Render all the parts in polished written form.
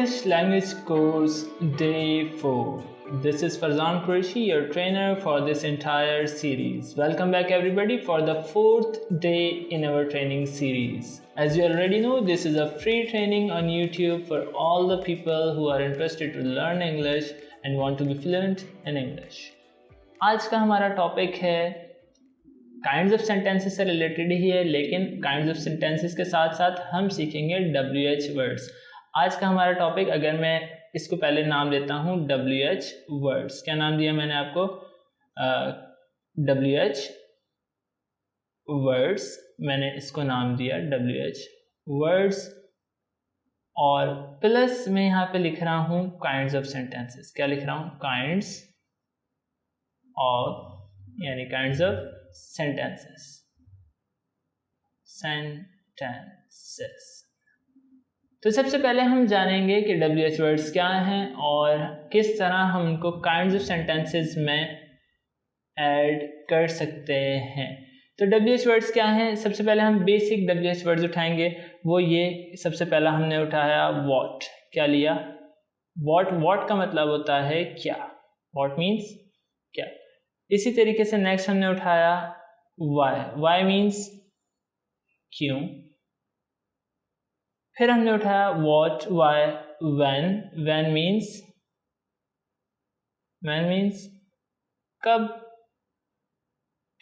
English language course day 4. This is Farzan Qureshi, your trainer for this entire series. Welcome back everybody for the 4th day in our training series. As you already know, this is a free training on YouTube for all the people who are interested to learn English and want to be fluent in English. आज का हमारा topic है kinds of sentences से related ही है, लेकिन kinds of sentences के साथ साथ हम सीखेंगे WH वर्ड्स। आज का हमारा टॉपिक, अगर मैं इसको पहले नाम देता हूँ WH वर्ड्स। क्या नाम दिया मैंने आपको? WH वर्ड्स, मैंने इसको नाम दिया WH वर्ड्स। और प्लस मैं यहाँ पे लिख रहा हूँ काइंड्स ऑफ सेंटेंसेस। क्या लिख रहा हूँ? काइंड्स ऑफ, यानी काइंड्स ऑफ sentences. तो सबसे पहले हम जानेंगे कि WH वर्ड्स क्या हैं और किस तरह हम उनको काइंड्स ऑफ सेंटेंसेस में ऐड कर सकते हैं। तो WH वर्ड्स क्या हैं? सबसे पहले हम बेसिक WH वर्ड्स उठाएंगे। वो ये, सबसे पहला हमने उठाया what। क्या लिया? what का मतलब होता है क्या। what means क्या। इसी तरीके से नेक्स्ट हमने उठाया why मीन्स क्यों। फिर हमने उठाया what, why, when मीन्स कब।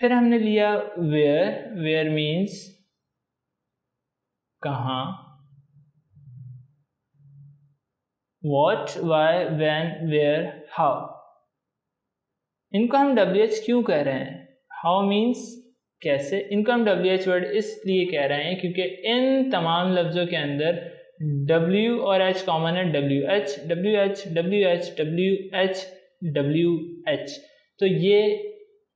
फिर हमने लिया where मीन्स कहाँ। what, why, when, where, how। इनको हम WH क्यों कह रहे हैं? How मीन्स कैसे। इनको हम WH वर्ड इसलिए कह रहे हैं क्योंकि इन तमाम लफ्ज़ों के अंदर W और H कॉमन है। WH, WH, WH, WH, WH। तो ये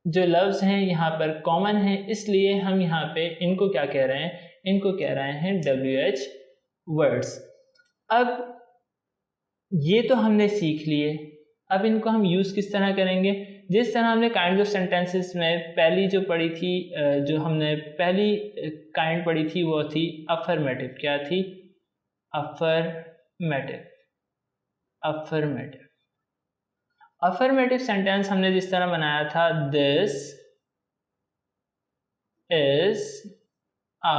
जो लफ्ज़ हैं यहाँ पर कॉमन है, इसलिए हम यहाँ पे इनको क्या कह रहे हैं? इनको कह रहे हैं WH वर्ड्स। अब ये तो हमने सीख लिए। अब इनको हम यूज़ किस तरह करेंगे? जिस तरह हमने काइंड्स ऑफ सेंटेंसेस में पहली जो पढ़ी थी, जो हमने पहली काइंड पढ़ी थी वो थी अफर्मेटिव। क्या थी? अफर्मेटिव सेंटेंस हमने जिस तरह बनाया था, दिस इज अ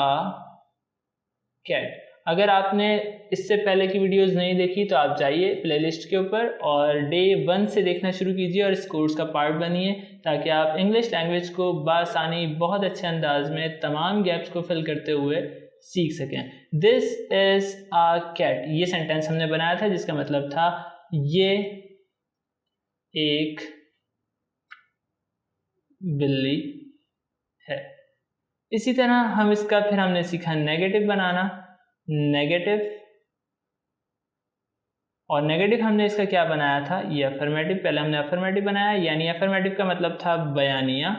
कैट। अगर आपने इससे पहले की वीडियोस नहीं देखी तो आप जाइए प्लेलिस्ट के ऊपर और डे 1 से देखना शुरू कीजिए और इस कोर्स का पार्ट बनिए, ताकि आप इंग्लिश लैंग्वेज को बासानी बहुत अच्छे अंदाज में तमाम गैप्स को फिल करते हुए सीख सकें। दिस इज अ कैट, ये सेंटेंस हमने बनाया था जिसका मतलब था ये एक बिल्ली है। इसी तरह हम इसका फिर हमने सीखा नेगेटिव बनाना। और नेगेटिव हमने इसका क्या बनाया था? ये अफर्मेटिव। पहले हमने अफर्मेटिव बनाया, यानी अफर्मेटिव का मतलब था बयानिया।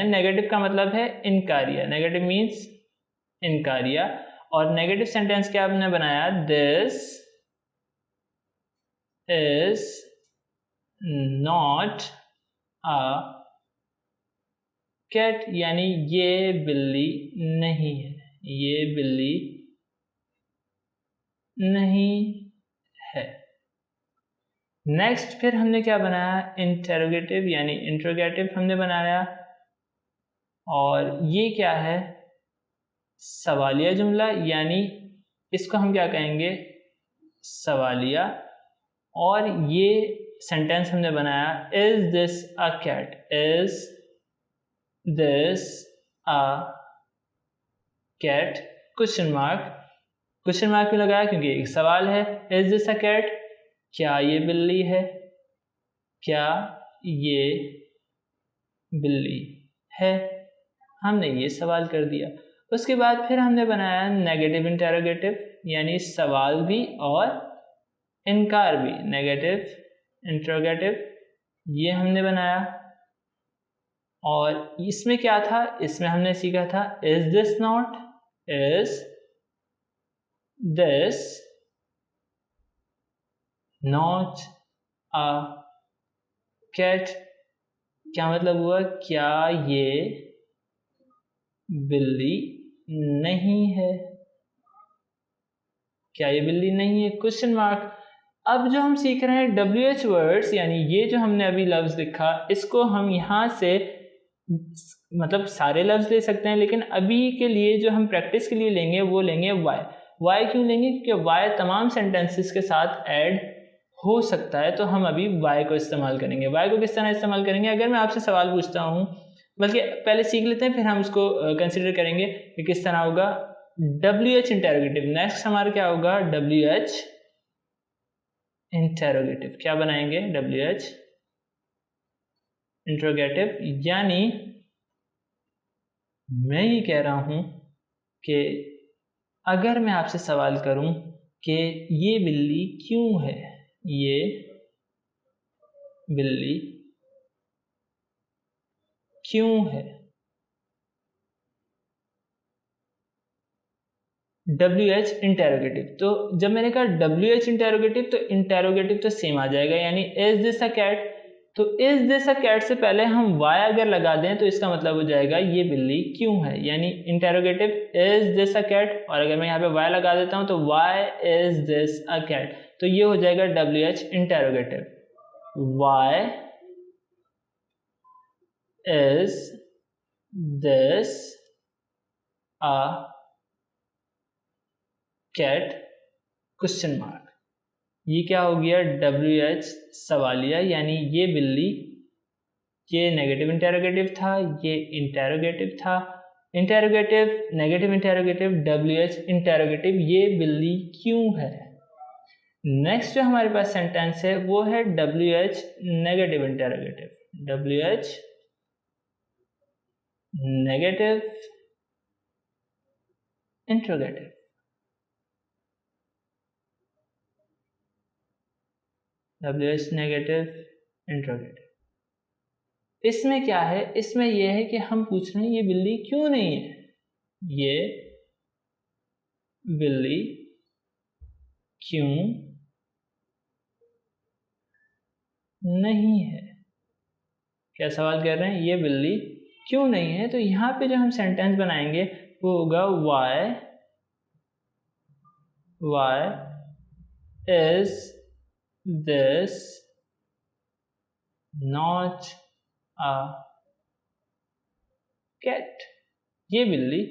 नेगेटिव का मतलब है इनकारिया। Negative means इनकारिया। और नेगेटिव सेंटेंस क्या हमने बनाया? This is not a cat, यानी ये बिल्ली नहीं है। ये बिल्ली नहीं है। नेक्स्ट फिर हमने क्या बनाया? इंटेरोगेटिव, यानी इंट्रोगेटिव हमने बनाया। और ये क्या है? सवालिया जुमला, यानी इसको हम क्या कहेंगे? सवालिया। और ये सेंटेंस हमने बनाया, is this a cat. Is this a cat, question mark क्यों लगाया? क्योंकि एक सवाल है। इज दिस अ कैट, क्या ये बिल्ली है? क्या ये बिल्ली है? हमने ये सवाल कर दिया। उसके बाद फिर हमने बनाया नेगेटिव इंटेरोगेटिव, यानी सवाल भी और इनकार भी। नेगेटिव इंटेरोगेटिव ये हमने बनाया। और इसमें क्या था? इसमें हमने सीखा था is this not, is this not a cat. क्या मतलब हुआ? क्या ये बिल्ली नहीं है। क्या ये बिल्ली नहीं है, क्वेश्चन मार्क। अब जो हम सीख रहे हैं WH वर्ड्स, यानी ये जो हमने अभी लफ्ज़ लिखा, इसको हम यहाँ से मतलब सारे लफ्ज़ ले सकते हैं, लेकिन अभी के लिए जो हम प्रैक्टिस के लिए लेंगे वो लेंगे वाई क्यों लेंगे, क्योंकि वाई तमाम सेंटेंसेस के साथ ऐड हो सकता है, तो हम अभी वाई को इस्तेमाल करेंगे। वाई को किस तरह इस्तेमाल करेंगे, अगर मैं आपसे सवाल पूछता हूँ, बल्कि पहले सीख लेते हैं फिर हम उसको कंसिडर करेंगे कि किस तरह होगा। WH इंटेरोगेटिव, नेक्स्ट हमारा क्या होगा, WH इंटेरोगेटिव। क्या बनाएंगे, WH इंटेरोगेटिव। यानी मैं ये कह रहा हूं कि अगर मैं आपसे सवाल करूं कि ये बिल्ली क्यों है, ये बिल्ली क्यों है, WH इंटेरोगेटिव। तो जब मैंने कहा WH इंटेरोगेटिव, तो इंटेरोगेटिव तो सेम आ जाएगा, यानी इज दिस अ कैट। तो इज दिस अ कैट से पहले हम वाई अगर लगा दें तो इसका मतलब हो जाएगा ये बिल्ली क्यों है, यानी interrogative is this a cat, और अगर मैं यहाँ पे वाई लगा देता हूँ तो why is this a cat, तो ये हो जाएगा WH interrogative. Why is this a cat, question mark. ये क्या हो गया, WH सवालिया, यानी ये बिल्ली, ये नेगेटिव इंटेरोगेटिव था, ये इंटेरोगेटिव था, interrogative negative interrogative WH interrogative, ये बिल्ली क्यों है। नेक्स्ट जो हमारे पास सेंटेंस है वो है WH negative interrogative, WH negative interrogative. WH negative interrogative. इसमें क्या है, इसमें यह है कि हम पूछ रहे हैं ये बिल्ली क्यों नहीं है, ये बिल्ली क्यों नहीं है। क्या सवाल कर रहे हैं, ये बिल्ली क्यों नहीं है। तो यहाँ पे जो हम सेंटेंस बनाएंगे वो होगा why is this not a cat, ये बिल्ली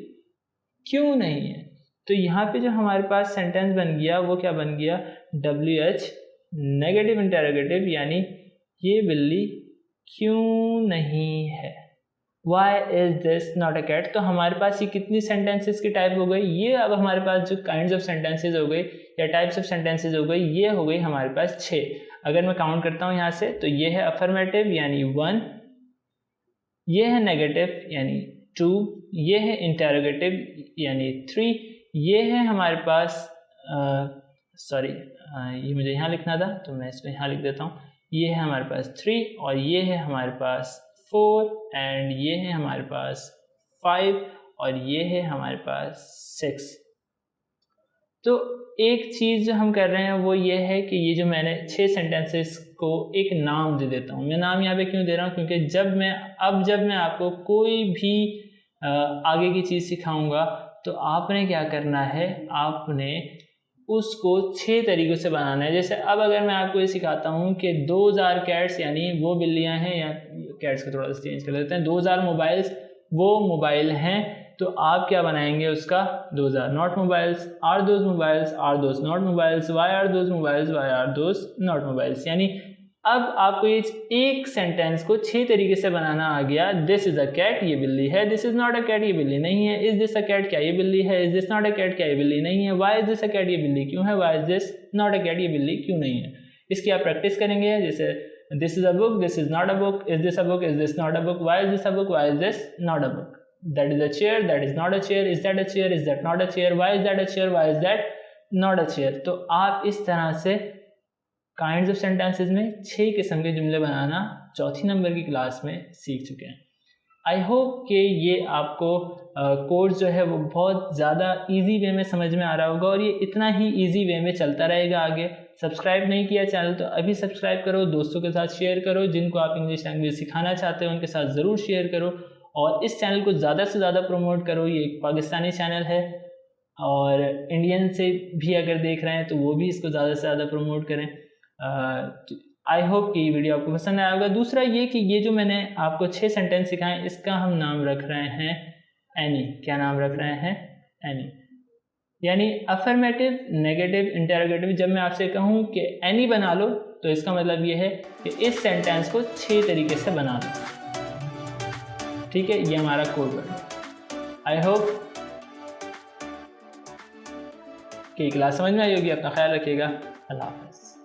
क्यों नहीं है। तो यहाँ पे जो हमारे पास सेंटेंस बन गया वो क्या बन गया, WH नेगेटिव इंटेरोगेटिव, यानी ये बिल्ली क्यों नहीं है। Why is this not a cat। तो हमारे पास ये कितनी सेंटेंसेस की टाइप हो गई, ये अब हमारे पास जो काइंड्स ऑफ सेंटेंसेस हो गई या टाइप्स ऑफ सेंटेंसेस हो गई, ये हो गई हमारे पास 6। अगर मैं काउंट करता हूँ यहाँ से, तो ये है अफर्मेटिव यानी 1, ये है नेगेटिव यानी 2, ये है इंटेरोगेटिव यानी 3, ये है हमारे पास ये मुझे यहाँ लिखना था तो मैं इसको यहाँ लिख देता हूँ, ये है हमारे पास 3, और ये है हमारे पास 4, एंड ये है हमारे पास 5, और ये है हमारे पास 6। तो एक चीज़ जो हम कर रहे हैं वो ये है कि ये जो मैंने 6 सेंटेंसेस को एक नाम दे देता हूँ। मैं नाम यहाँ पे क्यों दे रहा हूँ, क्योंकि जब मैं आपको कोई भी आगे की चीज़ सिखाऊंगा तो आपने क्या करना है, आपने उसको 6 तरीक़ों से बनाना है। जैसे अब अगर मैं आपको ये सिखाता हूँ कि 2000 कैट्स यानी वो बिल्लियाँ हैं, या कैट्स को थोड़ा सा चेंज कर लेते हैं, 2000 मोबाइल्स वो मोबाइल हैं, तो आप क्या बनाएंगे उसका 2000 not mobiles, are those mobiles, are those not mobiles, why are those mobiles, why are those not mobiles. यानी अब आपको ये एक सेंटेंस को 6 तरीके से बनाना आ गया। दिस इज अ कैट, ये बिल्ली है, this is not a cat, ये बिल्ली नहीं है, इज दिस अ कैट, क्या ये बिल्ली है, is this not a cat, क्या ये बिल्ली नहीं है, why is this a cat, ये बिल्ली क्यों है, why is this not a cat, ये बिल्ली क्यों नहीं है। इसकी आप प्रैक्टिस करेंगे, जैसे this is a book, this is not a book, is this a book, is this not a book, why is this a book, why is this not a book, that is a chair, that is not a chair, is that a chair, is that not a chair, why is that a chair, why is that not a chair. तो आप इस तरह से kinds of sentences में 6 किस्म के जुमले बनाना चौथी नंबर की क्लास में सीख चुके हैं। आई होप कि ये आपको कोर्स जो है वो बहुत ज़्यादा इजी वे में समझ में आ रहा होगा, और ये इतना ही इजी वे में चलता रहेगा आगे। सब्सक्राइब नहीं किया चैनल तो अभी सब्सक्राइब करो, दोस्तों के साथ शेयर करो, जिनको आप इंग्लिश लैंग्वेज सिखाना चाहते हो उनके साथ ज़रूर शेयर करो, और इस चैनल को ज़्यादा से ज़्यादा प्रमोट करो। ये एक पाकिस्तानी चैनल है, और इंडियन से भी अगर देख रहे हैं तो वो भी इसको ज़्यादा से ज़्यादा प्रमोट करें। आई होप कि ये वीडियो आपको पसंद आया होगा। दूसरा ये कि ये जो मैंने आपको 6 सेंटेंस सिखाए, इसका हम नाम रख रहे हैं एनी। क्या नाम रख रहे हैं? एनी, यानी अफर्मेटिव, नेगेटिव, इंटरोगेटिव। जब मैं आपसे कहूँ कि एनी बना लो तो इसका मतलब ये है कि इस सेंटेंस को 6 तरीके से बना लो। ठीक है, ये हमारा कोड वर्ड। आई होप कि क्लास समझ में आई होगी। अपना ख्याल रखिएगा। अल्लाह हाफ़िज़।